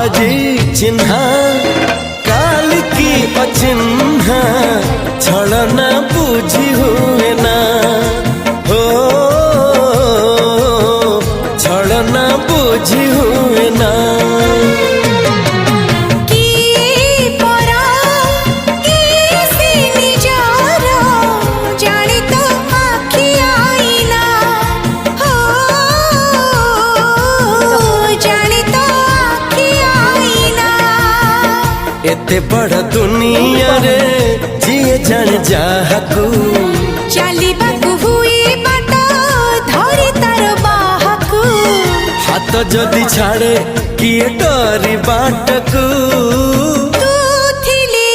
आजी चिन्हा काल की अचिन्हा छलना बुझी हुए ना हो छलना बुझी हुए ना एते बड़ दुनिया रे जिए जान जाहकू चलिबाकू हुई बाट धरी तार बाहकू हाथ जदि छाड़े किए डरी बाटकू तू थिली